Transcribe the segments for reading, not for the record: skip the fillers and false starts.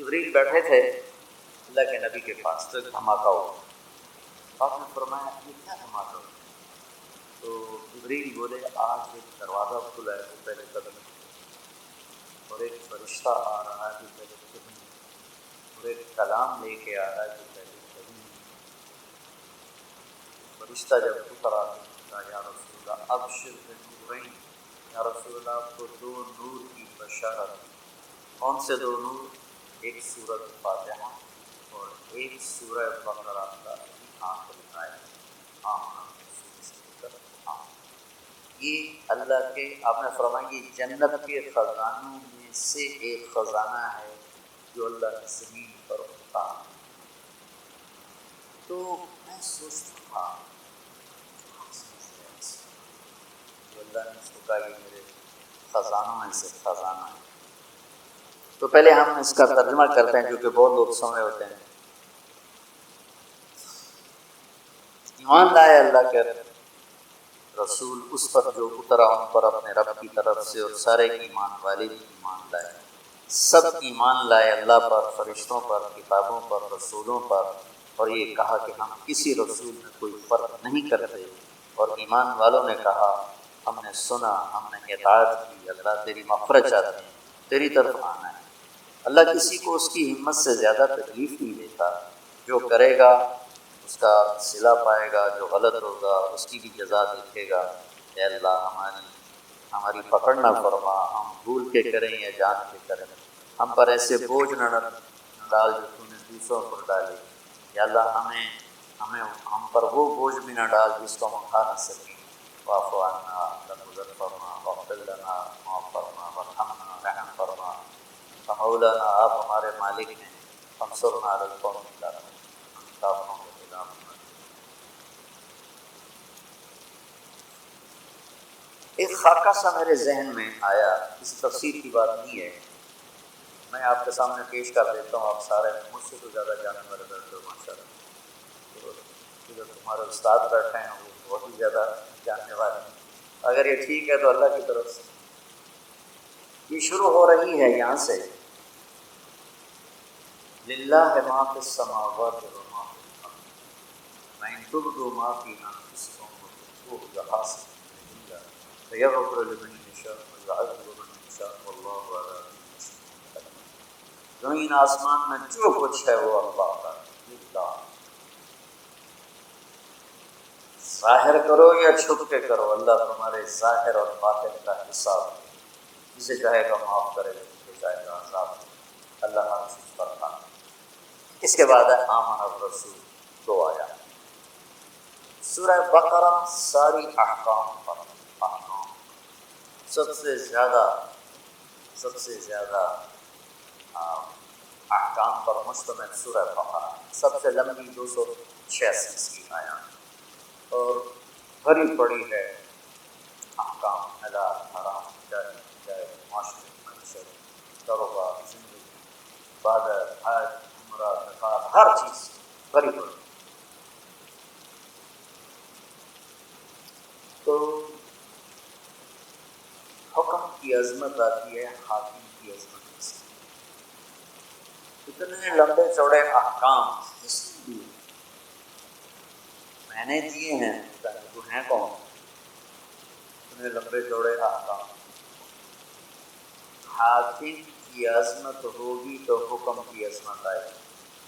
جبریل بیٹھے تھے اللہ کے نبی کے پاس، تو ایک دھماکہ ہوا۔ آپ نے فرمایا یہ کیا دھماکہ ہوا؟ تو جبریل بولے آج ایک دروازہ کھلا ہے جو پہلے کبھی نہیں، اور ایک فرشتہ آ رہا ہے جو پہلے کبھی نہیں، اور ایک کلام لے کے آ رہا ہے جو پہلے کبھی نہیں۔ فرشتہ جب اترا تو کہا یا رسول اللہ ابشر بنورین، یا رسول اللہ آپ کو 2 نور کی بشارت۔ کون سے 2 نور؟ ایک سورۃ فاتحہ اور ایک سورہ بقرہ کا آخری آیت آمن رسول سے لے کر آمن۔ یہ اللہ کے، آپ نے فرمایا یہ جنت کے خزانوں میں سے ایک خزانہ ہے جو اللہ نے زمین پر اتارا۔ تو میں سوچتا تھا جو اللہ نے اس کو کہا یہ میرے خزانوں میں سے خزانہ ہے۔ تو پہلے ہم اس کا ترجمہ کرتے ہیں کیونکہ بہت لوگ سمجھ ہوتے ہیں۔ ایمان لائے اللہ کے رسول اس پر جو اترا ان پر اپنے رب کی طرف سے، اور سارے ایمان والے بھی ایمان لائے، سب ایمان لائے اللہ پر، فرشتوں پر، کتابوں پر، رسولوں پر، اور یہ کہا کہ ہم کسی رسول میں کوئی فرق نہیں کرتے۔ اور ایمان والوں نے کہا ہم نے سنا، ہم نے اطاعت کی، اللہ تیری مغفرت چاہتے ہیں، تیری طرف آنا ہے۔ اللہ کسی کو اس کی ہمت سے زیادہ تکلیف نہیں دیتا، جو کرے گا اس کا صلہ پائے گا، جو غلط ہوگا اس کی بھی جزا دیکھے گا۔ اے اللہ ہماری پکڑ نہ فرما، ہم بھول کے کریں یا جان کے کریں، ہم پر ایسے بوجھ نہ ڈال جو تم نے دوسروں پر ڈالے۔ یا اللہ ہم پر وہ بوجھ بھی نہ ڈال جس کو ہم اٹھا نہ سکیں۔ واعف عنا، درگزر فرما، واغفر لنا، معاف فرما، وارحمنا، رحم فرما، مولانا آپ ہمارے مالک ہیں، انصرنا علی القوم الکافرین، ہم کافروں کے خلاف نہ۔ ایک خاکہ سا میرے ذہن میں آیا، اس تفسیر کی بات نہیں ہے، میں آپ کے سامنے پیش کر دیتا ہوں۔ آپ سارے مجھ سے تو زیادہ جاننے والے بیٹھے ہو ماشاء اللہ، تو جو تمہارے استاد بیٹھے ہیں وہ بہت ہی زیادہ جاننے والے ہیں۔ اگر یہ ٹھیک ہے تو اللہ کی طرف سے یہ شروع ہو رہی ہے یہاں سے، للہ ما فی السماوات و ما فی الارض وَإِن تُبْدُوا مَا فِي أَنفُسِكُمْ وَتُخْفُوهُ يُحَاسِبْكُم بِهِ اللَّهُ فَيَغْفِرُ لِمَن يَشَاءُ وَيُعَذِّبُ مَن يَشَاءُ وَاللَّهُ عَلَىٰ كُلِّ شَيْءٍ قَدِيرٌ۔ زمین آسمان میں جو کچھ ہے وہ اللہ کا ہے، للہ۔ ظاہر کرو یا چھپ کے کرو، اللہ تمہارے ظاہر اور باطن کا حساب ہے، جسے چاہے گا معاف کرے گا، جسے چاہے گا عذاب دے گا، اللہ ہر چیز پر قادر۔ اس کے بعد ہے آمن الرسول، 2 آیا۔ سورہ بقرہ ساری احکام پر، سب سے زیادہ احکام پر مشتمل سورہ بقرہ، سب سے لمبی 286 کی آیات، اور بھری پڑی ہے احکام، حلال حرام، جائز ناجائز، معاشرے، معیشت، کاروبار، زندگی، عبادت، حج، عمرہ، زکوٰۃ، ہر چیز بھری پڑی۔ تو حکم کی عظمت آتی ہے حاکم کی عظمت سے۔ اتنے لمبے چوڑے احکام کس نے دیے؟ میں نے دیے ہیں، تو ہیں کون؟ اتنے لمبے چوڑے احکام۔ حاکم کی عظمت ہوگی تو حکم کی عظمت آئے گی،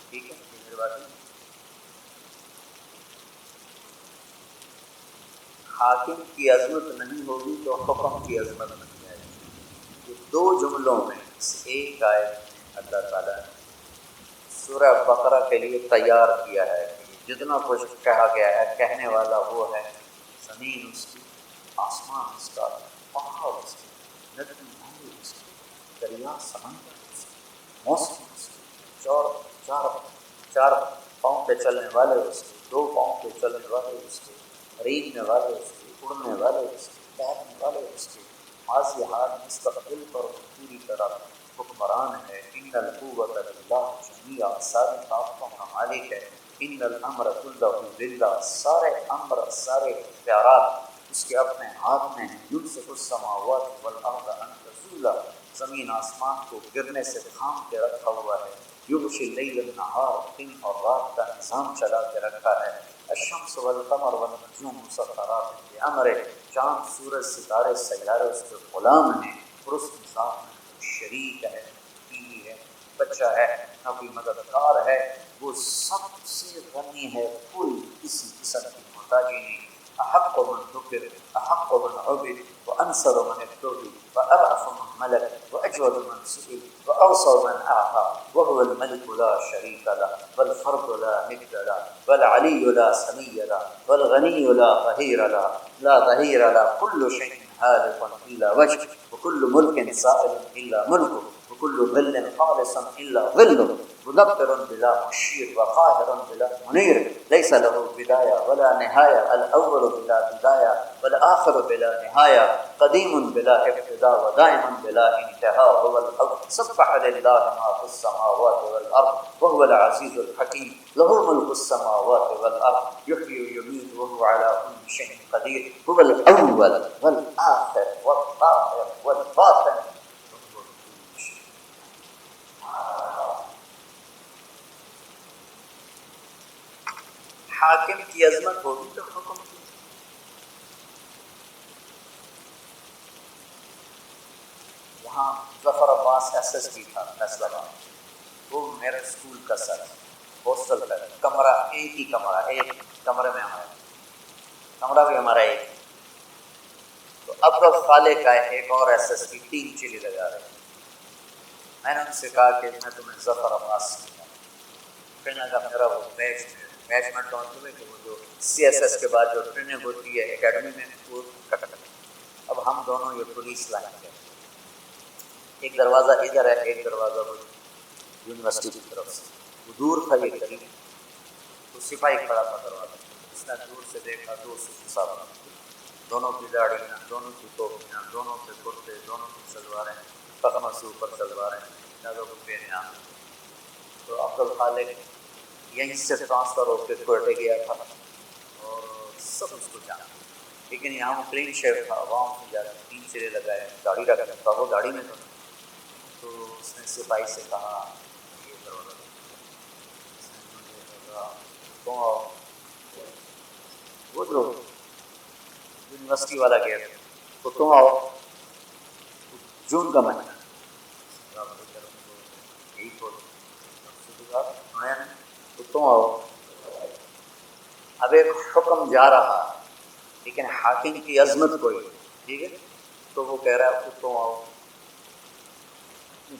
ٹھیک ہے؟ یہ میری بات نہیں۔ حاکم کی عظمت نہیں ہوگی تو حکم کی عظمت نہیں آئے گی۔ یہ 2 جملوں میں، اس ایک آیت میں اللہ تعالیٰ نے سورہ بقرہ کے لیے تیار کیا ہے کہ جتنا کچھ کہا گیا ہے، کہنے والا وہ ہے، زمین اس کی، آسمان اس کا، پہاڑ اس کے، ندی نالے اس کے، دریا سمندر اس کے، موسم اس کے، چار پاؤں پہ چلنے والے اس کے، 2 پاؤں پہ چلنے والے اس کے، رینگنے والے اس کے، اڑنے والے اس کے، تیرنے والے اس کے، ماضی حال مستقبل پر پوری طرح حکمران ہے۔ ان القوۃ للہ جمیعا، ساری طاقتوں کا مالک ہے۔ ان الامر کلہ للہ، سارے امر، سارے اختیارات اس کے اپنے ہاتھ میں ہیں۔ یمسک السماوات والارض ان تزولا، زمین آسمان کو گرنے سے تھام کے رکھا ہوا ہے، یغشی اللیل النہار، دن اور رات کا نظام چلا کے رکھا ہے، الشمس والقمر والنجوم مسخرات بامرہ، چاند سورج ستارے سیارے اس کے غلام ہیں، اور اس نظام میں کوئی شریک ہے، بیوی ہے، بچہ ہے، نہ کوئی مددگار ہے، وہ سب سے غنی ہے، کوئی کسی قسم کی محتاجی نہیں، احق من ذکر احق من عبد وانصر من ابتغي وارأف من ملك واجود من سئل واوصى من اعطى وهو الملك لا شريك له والفرد لا ند له والعلي لا سمي له والغني لا ظهير له كل شيء هالك الا وجهه وكل ملك سائل الا ملكه وكل ظل خالص الا ظله مدبر بلا مشير وقاهر بلا منير ليس له بداية ولا نهاية الأول بلا بداية والآخر بلا نهاية قديم بلا ابتداء ودائم بلا انتهاء هو الأول سبح لله ما في السماوات والأرض وهو العزيز الحكيم له ملك السماوات والأرض يحيي ويميت وهو على كل شيء قدير هو الأول والآخر والظاهر والباطن. حاکم کی عظمت ہوگی تو حکم کی. وہاں ظفر عباس ایس ایس پی تھا فیصلہ آباد، وہ میرے اسکول کا سر ہاسٹل کا کمرہ، ایک ہی کمرہ، ایک کمرے میں ہمارا کمرہ بھی ہمارا ایک. تو اب خالق آئے ایک اور ایس ایس پی، 3 چلی لگا رہے. میں نے ان سے کہا کہ میں تمہیں ظفر عباس کہنے کا میرا وہ مینجمنٹ کا مطلب ہے کہ وہ جو سی ایس ایس کے بعد جو ٹریننگ ہوتی ہے اکیڈمی میں وہ کٹ. اب ہم دونوں یہ پولیس لائن کے ایک دروازہ ادھر ہے، ایک دروازہ وہ یونیورسٹی کی طرف سے، وہ دور تھا یہ قریب. تو سپاہی کھڑا تھا دروازہ، اس نے دور سے دیکھا، دور سے حساب، دونوں کی داڑیاں، دونوں کی ٹوپیاں، دونوں کے کرتے، دونوں کی سلواریں، پخمہ سے اوپر سلواریں، زیادہ کو پہنے. تو عبد الخالق یہیں سے ٹرانسفر ہو کے کوئٹے گیا تھا اور سب اس کو جانا، لیکن یہاں وہ کلین شیو تھا، عوام سے جا کے 3 چرے لگائے، داڑھی رکھ تھا، وہ داڑھی میں تھا. تو اس نے سپاہی سے کہا یہ دروازہ تو وہ جو یونیورسٹی والا گیا تو تم آؤ. جون کا مہینہ یہی آیا تو تم آؤ. اب ایک حکم جا رہا لیکن حاکم کی عظمت کوئی، ٹھیک ہے، تو وہ کہہ رہا ہے تم آؤ.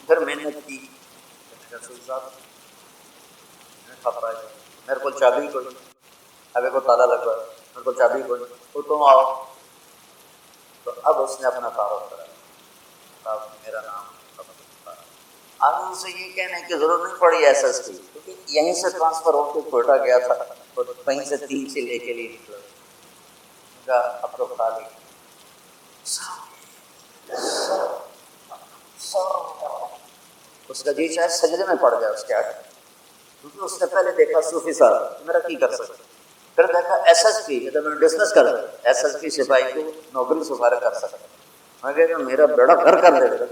پھر محنت کی، رسول صاحب میرے کو چابی کوئی، ابھی کو تالا لگا، میرے کو چابی کوئی، تو تم آؤ. تو اب اس نے اپنا تعارف کرا، صاحب میرا نام. اب ان سے یہ کہنے کی ضرورت نہیں پڑی ایس ایس کی، کیونکہ یہیں سے ٹرانسفر ہو کے کوئٹہ گیا تھا اور وہیں سے 3 سے لے کے لیے نکلا. ان کا اب تو خالی اس کا جی شاید سجدے میں پڑ گیا اس کے آگے، کیونکہ اس نے پہلے دیکھا صوفی صاحب میرا کی کر سکتا، پھر دیکھا ایس ایس پی تو میں ڈسمس کر سکتا، ایس ایس پی سپاہی کو نوکری سے فارغ کر سکتا. میں کہتا میرا بیڑا گھر کر دے گا.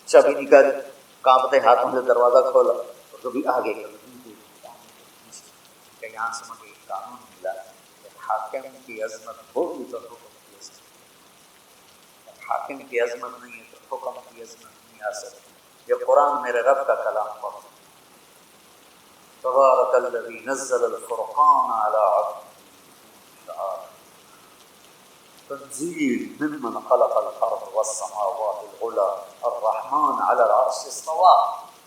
چابی نکالی، کانپتے ہاتھوں سے دروازہ کھولا اور کبھی آگے کہ یہاں سے مجھے ایک قانون ملا کہ حاکم کی عظمت ہوگی تو حکم کی عظمت، حاکم کی عظمت نہیں ہے تو حکم کی عظمت نہیں آ سکتی. یہ قرآن میرے رب کا کلام پڑھو. تبارک الذی نزل الفرقان علی عبدہ تنزیل ممن خلق الارض والسماوات العلی الرحمن علی العرش استوى.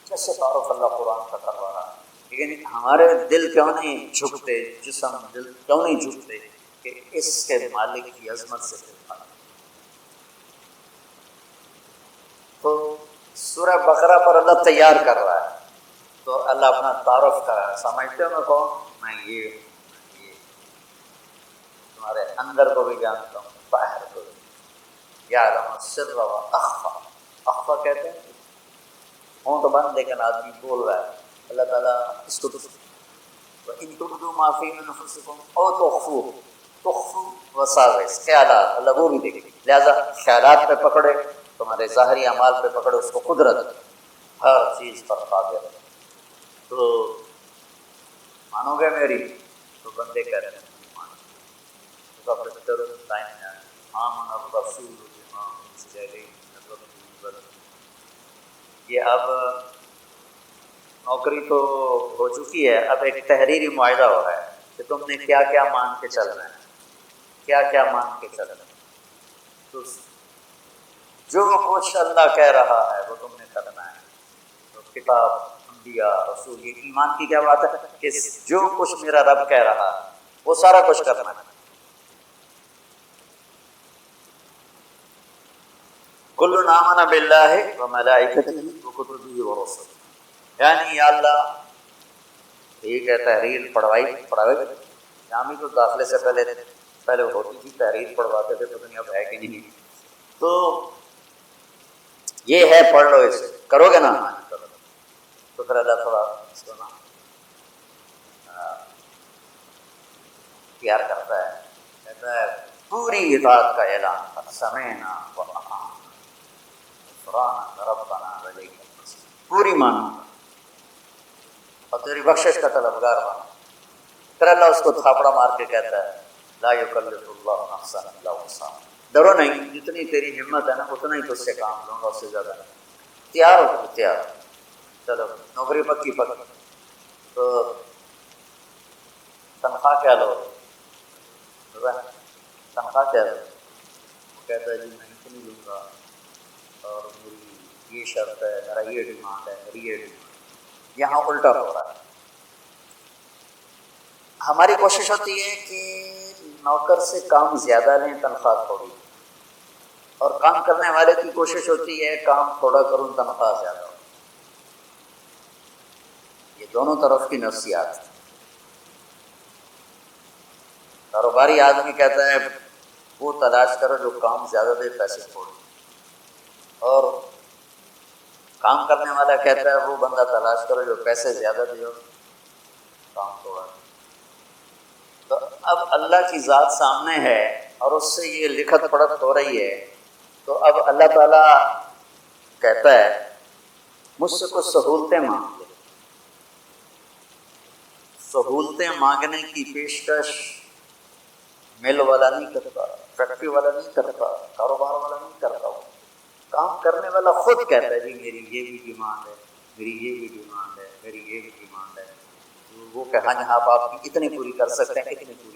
کیسے تعارف اللہ قرآن کا کر رہا ہے، لیکن ہمارے دل کیوں نہیں جھکتے، جسم دل کیوں نہیں جھکتے کہ اس کے مالک کی عظمت سے دیکھا. تو سورہ بقرہ پر اللہ تیار کر رہا ہے، تو اللہ اپنا تعارف کر رہا ہے. سمجھتے ہو میں کون؟ میں یہ تمہارے اندر کو بھی جانتا ہوں، باہر کو بھی. یعلم السر و اخفی، اخفی کہتے ہیں ہونٹ بند لیکن آدمی بول رہا ہے. اللہ تعالیٰ اس کو وَإِن تُبْدُوا مَا فِي أَنفُسِكُمْ أَوْ تُخْفُوهُ، تخفو وساوس خیالات، اللہ وہ بھی دیکھے، لہذا خیالات پہ پکڑے، تمہارے ظاہری اعمال پہ پکڑے، اس کو قدرت ہر چیز پر قادر ہے۔ تو مانو گے میری؟ تو بندے کہتے ہیں یہ اب نوکری تو ہو چکی ہے، اب ایک تحریری معاہدہ ہو رہا ہے کہ تم نے کیا کیا مان کے چلنا ہے، کیا کیا مان کے چلنا ہے۔ تو جو کچھ اللہ کہہ رہا ہے وہ تم نے کرنا ہے، تو کتاب، انبیاء، رسول، یہ ایمان کی کیا بات ہے کہ جو کچھ میرا رب کہہ رہا ہے وہ سارا کچھ کرنا ہے۔ کل آمن باللہ وملائکتہ وکتبہ ورسلہ، یعنی یا اللہ ٹھیک ہے تحریر پڑھائی شامی تو داخلے سے پہلے ہوتی تھی، تحریر پڑھواتے تھے، پتہ نہیں اب ہے کہ نہیں، تو یہ ہے پڑھ لو، اسے کرو گے نا، تو پھر اللہ تھوڑا سنا پیار کرتا ہے، کہتا ہے پوری اطاعت کا اعلان کر، سمعنا وأطعنا غفرانک ربنا وإلیک المصیر، پوری مانوں گا اور تیری بخشش کا طلبگار بنا۔ پھر اللہ اس کو تھاپڑا مار کے کہتا ہے لا یکلف اللہ نفسا الا وسعہا، ڈرو نہیں، جتنی تیری ہمت ہے نا اتنا ہی تجھ سے کام لوں گا، اس سے زیادہ نہیں، تیار ہو تو تیار، چلو نوکری پکی، تو تنخواہ کیا لو، تنخواہ کیا لو؟ وہ کہتا ہے جی میں اتنی لوں گا اور میری یہ شرط ہے، میرا یہ ڈیمانڈ ہے، میری یہ ڈیمانڈ ہے۔ یہاں الٹا ہو رہا ہے، ہماری کوشش ہوتی ہے کہ نوکر سے کام زیادہ لیں، تنخواہ تھوڑی، اور کام کرنے والے کی کوشش ہوتی ہے کام تھوڑا کروں، تنخواہ زیادہ ہو۔ یہ دونوں طرف کی نفسیات ہے۔ کاروباری آدمی کہتا ہے وہ تلاش کرو جو کام زیادہ دے، پیسے تھوڑے، اور کام کرنے والا کہتا ہے وہ بندہ تلاش کرو جو پیسے زیادہ دے اور کام تھوڑا۔ تو اب اللہ کی ذات سامنے ہے اور اس سے یہ لکھت پڑھت ہو رہی ہے، تو اب اللہ تعالیٰ کہتا ہے مجھ سے کچھ سہولتیں مانگ لے۔ سہولتیں مانگنے کی پیشکش مل والا نہیں کرتا، فیکٹری والا نہیں کرتا، کاروبار والا نہیں کرتا، کام کرنے والا خود کہتا ہے جی میری یہ بھی ڈیمانڈ ہے، میری یہ بھی ڈیمانڈ ہے، میری یہ بھی ڈیمانڈ ہے۔ وہ کہ ہاں جی آپ کی اتنی پوری کر سکتے ہیں، اتنی پوری